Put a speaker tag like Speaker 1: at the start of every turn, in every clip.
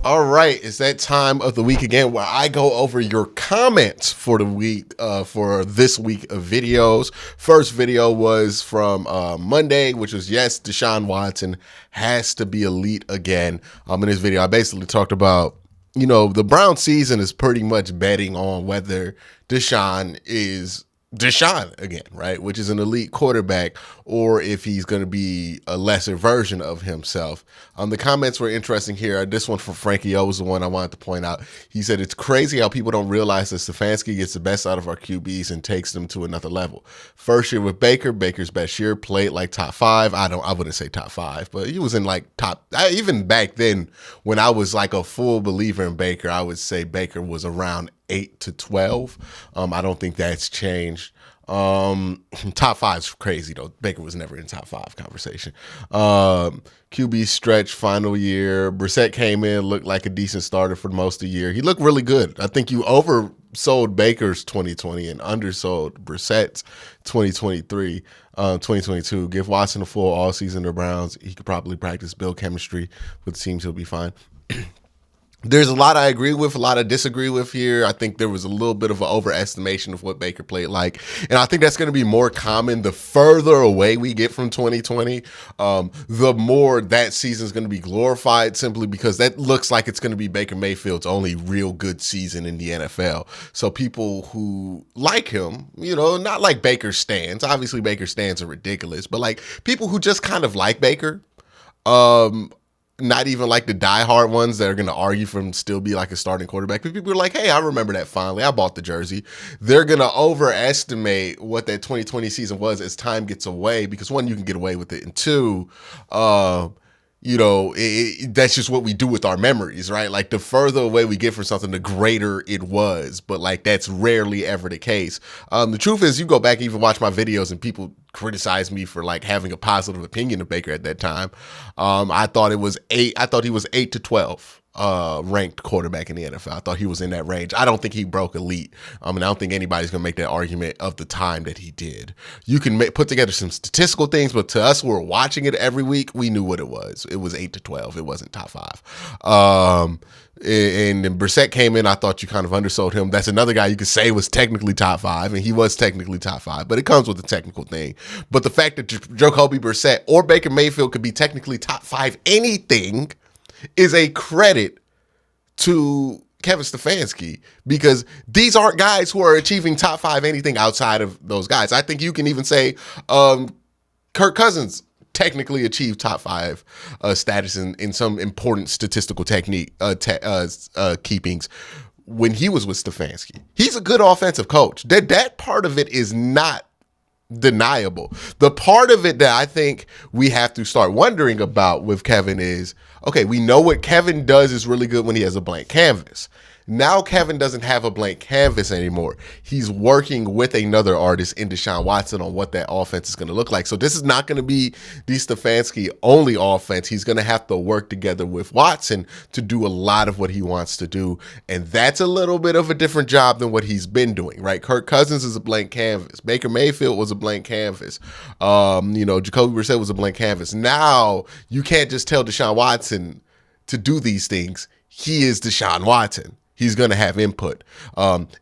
Speaker 1: All right, it's that time of the week again where I go over your comments for the week, for this week of videos. First video was from Monday, which was, yes, Deshaun Watson has to be elite again. In this video, I basically talked about, the Brown season is pretty much betting on whether Deshaun is Deshaun again, right? Which is an elite quarterback, or if he's going to be a lesser version of himself. The comments were interesting here. This one from Frankie O was the one I wanted to point out. He said, "It's crazy how people don't realize that Stefanski gets the best out of our QBs and takes them to another level. First year with Baker's best year, played like top five. I wouldn't say top five, but he was in like even back then when I was like a full believer in Baker, I would say Baker was around 8 to 12. I don't think that's changed. Top five's crazy though. Baker was never in top five conversation. QB stretch final year. Brissett came in, looked like a decent starter for most of the year. He looked really good. I think you oversold Baker's 2020 and undersold Brissett's 2022. Give Watson a full all season to Browns. He could probably practice build chemistry with teams. He'll be fine." There's a lot I agree with, a lot I disagree with here. I think there was a little bit of an overestimation of what Baker played like. And I think that's going to be more common the further away we get from 2020. The more that season is going to be glorified, simply because that looks like it's going to be Baker Mayfield's only real good season in the NFL. So people who like him, not like Baker stans. Obviously, Baker stans are ridiculous. But like people who just kind of like Baker, not even like the diehard ones that are going to argue for him to still be like a starting quarterback. But people are like, hey, I remember that fondly. I bought the jersey. They're going to overestimate what that 2020 season was as time gets away, because one, you can get away with it. And two, that's just what we do with our memories, right? Like the further away we get from something, the greater it was. But like that's rarely ever the case. The truth is, you go back and even watch my videos and people criticize me for like having a positive opinion of Baker at that time. I thought he was 8 to 12 ranked quarterback in the NFL. I thought he was in that range. I don't think he broke elite. And I don't think anybody's going to make that argument of the time that he did. You can put together some statistical things, but to us who are watching it every week, we knew what it was. It was 8 to 12. It wasn't top five. And then Brissett came in. I thought you kind of undersold him. That's another guy you could say was technically top five, and he was technically top five, but it comes with a technical thing. But the fact that Jacoby Brissett or Baker Mayfield could be technically top five anything is a credit to Kevin Stefanski, because these aren't guys who are achieving top five anything outside of those guys. I think you can even say Kirk Cousins technically achieved top five status in some important statistical technique keepings when he was with Stefanski. He's a good offensive coach. That part of it is not deniable. The part of it that I think we have to start wondering about with Kevin is, okay, we know what Kevin does is really good when he has a blank canvas. Now Kevin doesn't have a blank canvas anymore. He's working with another artist in Deshaun Watson on what that offense is going to look like. So this is not going to be the Stefanski only offense. He's going to have to work together with Watson to do a lot of what he wants to do. And that's a little bit of a different job than what he's been doing, right? Kirk Cousins is a blank canvas. Baker Mayfield was a blank canvas. Jacoby Brissett was a blank canvas. Now you can't just tell Deshaun Watson to do these things. He is Deshaun Watson. He's going to have input,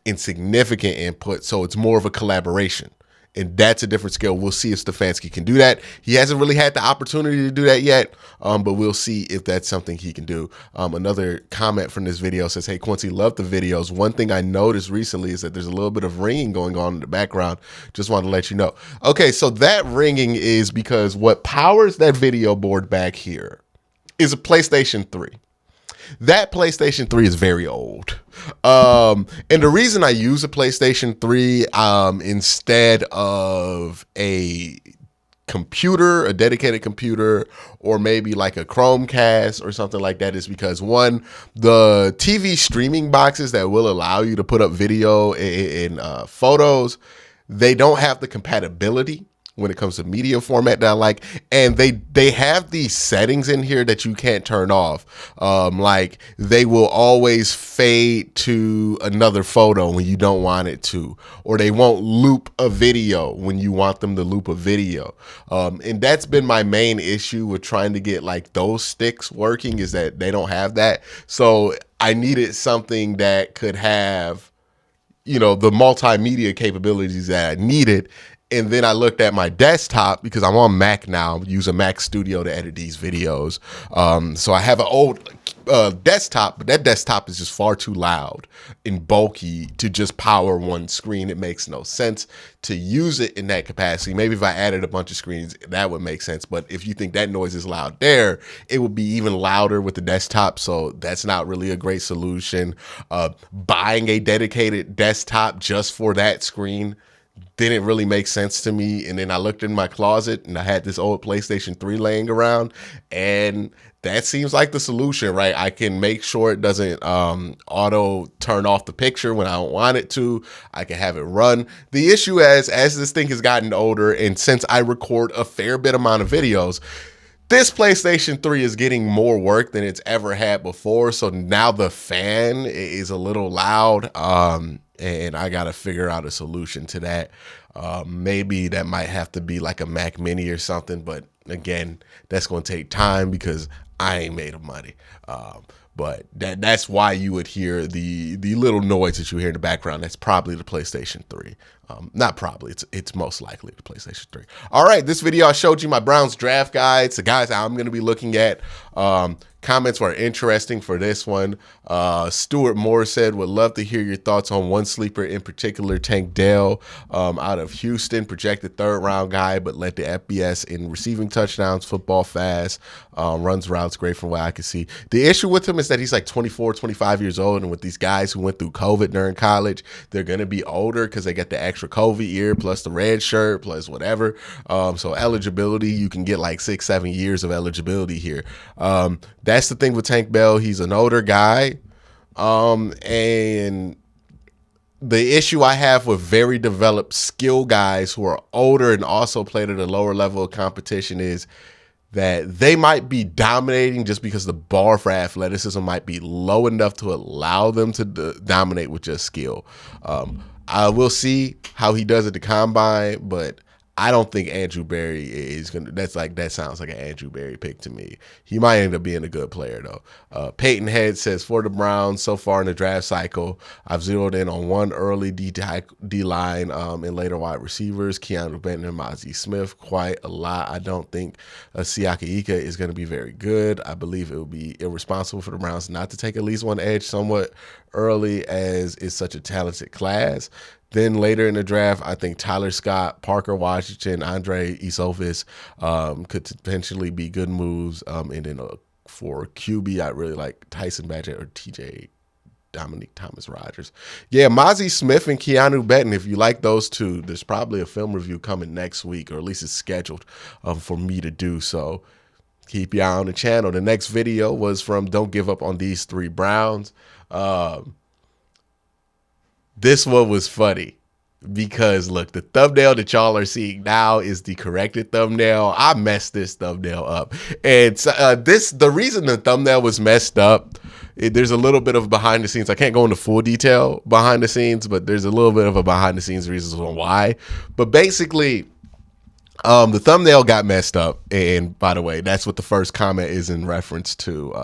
Speaker 1: insignificant input. So it's more of a collaboration. And that's a different scale. We'll see if Stefanski can do that. He hasn't really had the opportunity to do that yet, but we'll see if that's something he can do. Another comment from this video says, "Hey, Quincy, love the videos. One thing I noticed recently is that there's a little bit of ringing going on in the background. Just wanted to let you know." Okay, so that ringing is because what powers that video board back here is a PlayStation 3. That PlayStation 3 is very old. And the reason I use a PlayStation 3 instead of a computer, a dedicated computer, or maybe like a Chromecast or something like that is because, one, the TV streaming boxes that will allow you to put up video and photos, they don't have the compatibility when it comes to media format that I like. And they have these settings in here that you can't turn off. Like they will always fade to another photo when you don't want it to, or they won't loop a video when you want them to loop a video. And that's been my main issue with trying to get like those sticks working, is that they don't have that. So I needed something that could have, you know, the multimedia capabilities that I needed. And then I looked at my desktop, because I'm on Mac now, use a Mac Studio to edit these videos. So I have an old desktop, but that desktop is just far too loud and bulky to just power one screen. It makes no sense to use it in that capacity. Maybe if I added a bunch of screens, that would make sense. But if you think that noise is loud there, it would be even louder with the desktop. So that's not really a great solution. Buying a dedicated desktop just for that screen didn't really make sense to me. And then I looked in my closet and I had this old PlayStation 3 laying around, and that seems like the solution, right? I can make sure it doesn't auto turn off the picture when I don't want it to. I can have it run. The issue as this thing has gotten older, and since I record a fair bit amount of videos, this PlayStation 3 is getting more work than it's ever had before. So now the fan is a little loud. And I got to figure out a solution to that. Maybe that might have to be like a Mac Mini or something. But again, that's going to take time because I ain't made of money. But that's why you would hear the little noise that you hear in the background. That's probably the PlayStation 3. Not probably, it's most likely the PlayStation 3. All right, this video I showed you my Browns draft guides, the guys I'm going to be looking at. Comments were interesting for this one. Stuart Moore said, would love to hear your thoughts on one sleeper in particular, Tank Dell, out of Houston, projected 3rd round guy, but led to FBS in receiving touchdowns, football fast, runs routes great from what I can see. The issue with him is that he's like 24, 25 years old, and with these guys who went through COVID during college, they're going to be older because they get the extra COVID year plus the red shirt plus whatever. So eligibility, you can get like 6-7 years of eligibility here. That's the thing with Tank Dell. He's an older guy. And the issue I have with very developed skill guys who are older and also played at a lower level of competition is that they might be dominating just because the bar for athleticism might be low enough to allow them to dominate with just skill. I will see how he does at the combine, but I don't think Andrew Berry is going to, that sounds like an Andrew Berry pick to me. He might end up being a good player though. Peyton Head says, for the Browns so far in the draft cycle, I've zeroed in on one early D-line and later wide receivers, Keanu Benton and Mazi Smith, quite a lot. I don't think Siaka Ika is going to be very good. I believe it would be irresponsible for the Browns not to take at least one edge somewhat early, as it's such a talented class. Then later in the draft, I think Tyler Scott, Parker Washington, Andre Isofis could potentially be good moves. And then for QB, I really like Tyson Badgett or TJ Dominique Thomas-Rogers. Yeah, Mazi Smith and Keanu Benton, if you like those two, there's probably a film review coming next week, or at least it's scheduled for me to do. So keep your eye on the channel. The next video was from Don't Give Up on These Three Browns. This one was funny because, look, the thumbnail that y'all are seeing now is the corrected thumbnail. I messed this thumbnail up. And the reason the thumbnail was messed up, there's a little bit of behind the scenes. I can't go into full detail behind the scenes, but there's a little bit of a behind the scenes reasons on why. But basically, the thumbnail got messed up. And by the way, that's what the first comment is in reference to.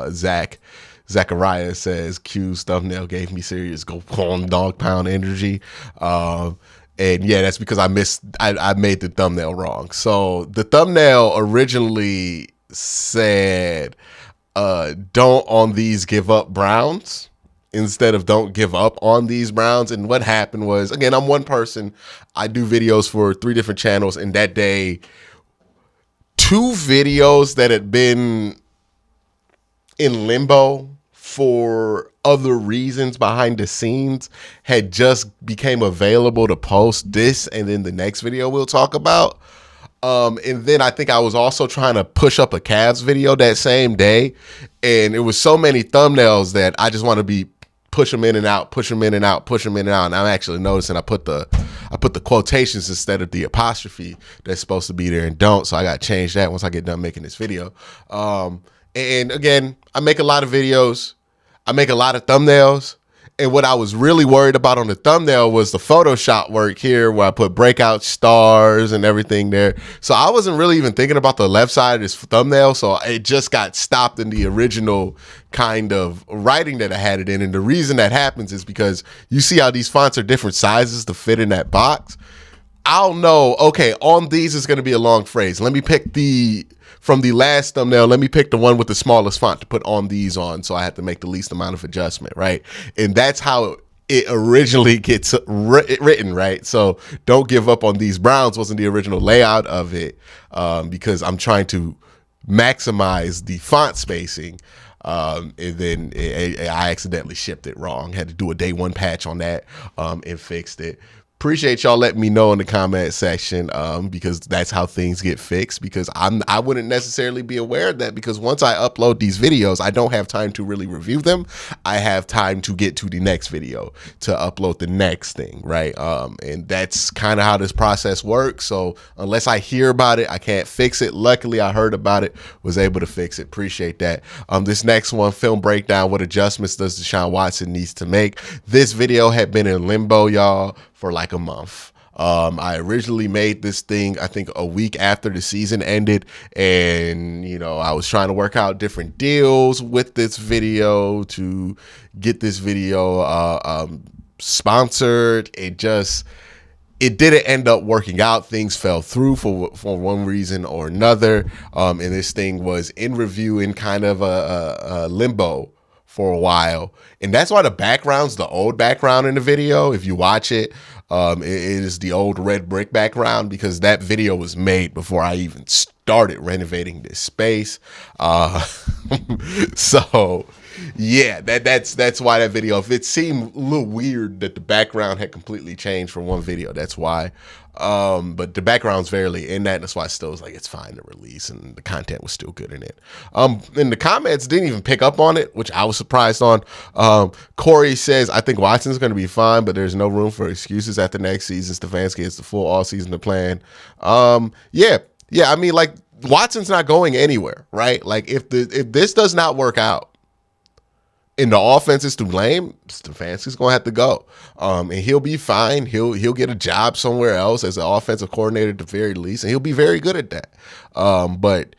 Speaker 1: Zachariah says, Q's thumbnail gave me serious go on dog pound energy. And yeah, that's because I made the thumbnail wrong. So the thumbnail originally said, don't on these give up Browns instead of don't give up on these Browns. And what happened was, again, I'm one person. I do videos for 3 different channels. And that day, 2 videos that had been in limbo for other reasons behind the scenes had just became available to post, this and then the next video we'll talk about. And then I think I was also trying to push up a Cavs video that same day, and it was so many thumbnails that I just want to be push them in and out, push them in and out, push them in and out. And I'm actually noticing I I put the quotations instead of the apostrophe that's supposed to be there and don't. So I got to change that once I get done making this video. And again, I make a lot of videos. I make a lot of thumbnails. And what I was really worried about on the thumbnail was the Photoshop work here where I put breakout stars and everything there. So I wasn't really even thinking about the left side of this thumbnail. So it just got stopped in the original kind of writing that I had it in. And the reason that happens is because you see how these fonts are different sizes to fit in that box. I'll know, okay, on these is going to be a long phrase. Let me pick from the last thumbnail, let me pick the one with the smallest font to put on these on. So I have to make the least amount of adjustment, right? And that's how it originally gets written, right? So don't give up on these. Browns wasn't the original layout of it because I'm trying to maximize the font spacing. And then I accidentally shipped it wrong. Had to do a day one patch on that and fixed it. Appreciate y'all letting me know in the comment section because that's how things get fixed, because I wouldn't necessarily be aware of that, because once I upload these videos, I don't have time to really review them. I have time to get to the next video to upload the next thing, right? And that's kind of how this process works. So unless I hear about it, I can't fix it. Luckily, I heard about it, was able to fix it. Appreciate that. This next one, film breakdown, what adjustments does Deshaun Watson needs to make? This video had been in limbo, y'all, for like a month. I originally made this thing, I think, a week after the season ended, and I was trying to work out different deals with this video to get this video sponsored. It didn't end up working out. Things fell through for one reason or another, and this thing was in review in kind of a limbo for a while. And that's why the background's the old background in the video. If you watch it, it is the old red brick background, because that video was made before I even started renovating this space. So yeah, that's why that video, if it seemed a little weird that the background had completely changed from one video, that's why. But the background's barely in that, and that's why I still was like, it's fine to release, and the content was still good in it. And the comments didn't even pick up on it, which I was surprised on. Corey says, I think Watson's going to be fine, but there's no room for excuses after next season. Stefanski gets the full all season to plan. Yeah. I mean, like, Watson's not going anywhere, right? Like, if this does not work out, and the offense is to blame, Stefanski's gonna have to go, and he'll be fine. He'll get a job somewhere else as an offensive coordinator at the very least, and he'll be very good at that. But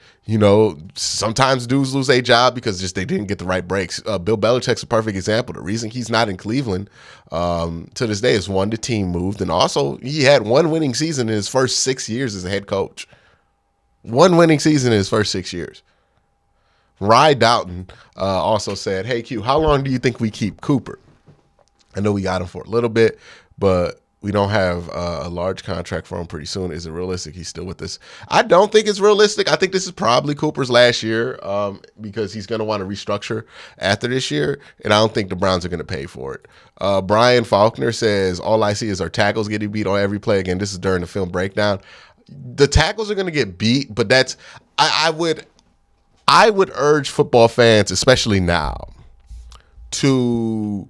Speaker 1: sometimes dudes lose a job because just they didn't get the right breaks. Bill Belichick's a perfect example. The reason he's not in Cleveland to this day is, one, the team moved, and also he had one winning season in his first 6 years as a head coach. One winning season in his first 6 years. Rye Doughton also said, hey, Q, how long do you think we keep Cooper? I know we got him for a little bit, but we don't have a large contract for him pretty soon. Is it realistic he's still with us? I don't think it's realistic. I think this is probably Cooper's last year because he's going to want to restructure after this year, and I don't think the Browns are going to pay for it. Brian Faulkner says, all I see is our tackles getting beat on every play. Again, this is during the film breakdown. The tackles are going to get beat, but that's I would urge football fans, especially now, to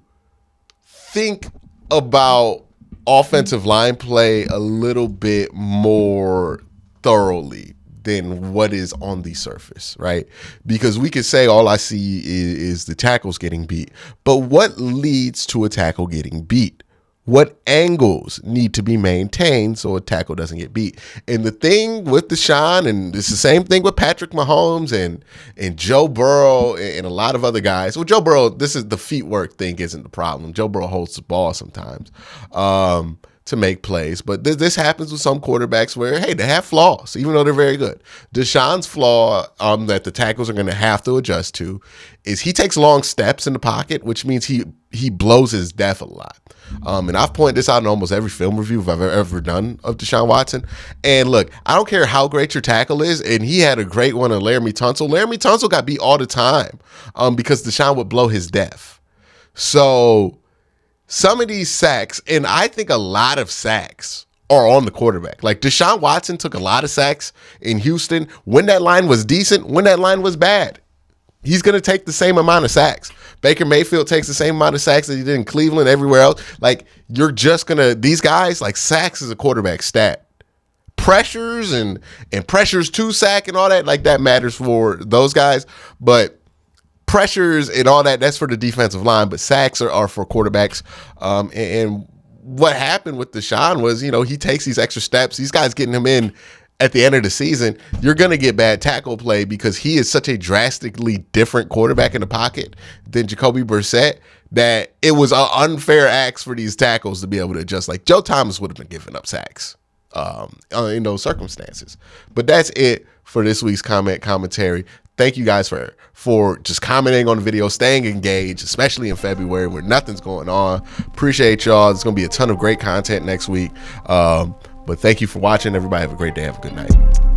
Speaker 1: think about offensive line play a little bit more thoroughly than what is on the surface, right? Because we could say all I see is the tackles getting beat, but what leads to a tackle getting beat? What angles need to be maintained so a tackle doesn't get beat? And the thing with Deshaun, and it's the same thing with Patrick Mahomes and Joe Burrow and a lot of other guys. Well, Joe Burrow, this is the feet work thing isn't the problem. Joe Burrow holds the ball sometimes to make plays. But this happens with some quarterbacks where, hey, they have flaws, even though they're very good. Deshaun's flaw that the tackles are going to have to adjust to is he takes long steps in the pocket, which means he blows his depth a lot. And I've pointed this out in almost every film review I've ever done of Deshaun Watson. And look, I don't care how great your tackle is, and he had a great one on Laramie Tunsil. Laramie Tunsil got beat all the time because Deshaun would blow his depth. So some of these sacks, and I think a lot of sacks, are on the quarterback. Like, Deshaun Watson took a lot of sacks in Houston when that line was decent, when that line was bad. He's going to take the same amount of sacks. Baker Mayfield takes the same amount of sacks that he did in Cleveland, everywhere else. Like, you're just going to, these guys, like, sacks is a quarterback stat. Pressures and pressures to sack and all that, like, that matters for those guys. But pressures and all that, that's for the defensive line. But sacks are for quarterbacks. And what happened with Deshaun was, you know, he takes these extra steps. These guys getting him in at the end of the season, you're going to get bad tackle play because he is such a drastically different quarterback in the pocket than Jacoby Brissett that it was an unfair ask for these tackles to be able to adjust. Like, Joe Thomas would have been giving up sacks in those circumstances. But that's it for this week's commentary. Thank you guys for just commenting on the video, staying engaged, especially in February where nothing's going on. Appreciate y'all. There's going to be a ton of great content next week. But thank you for watching. Everybody have a great day. Have a good night.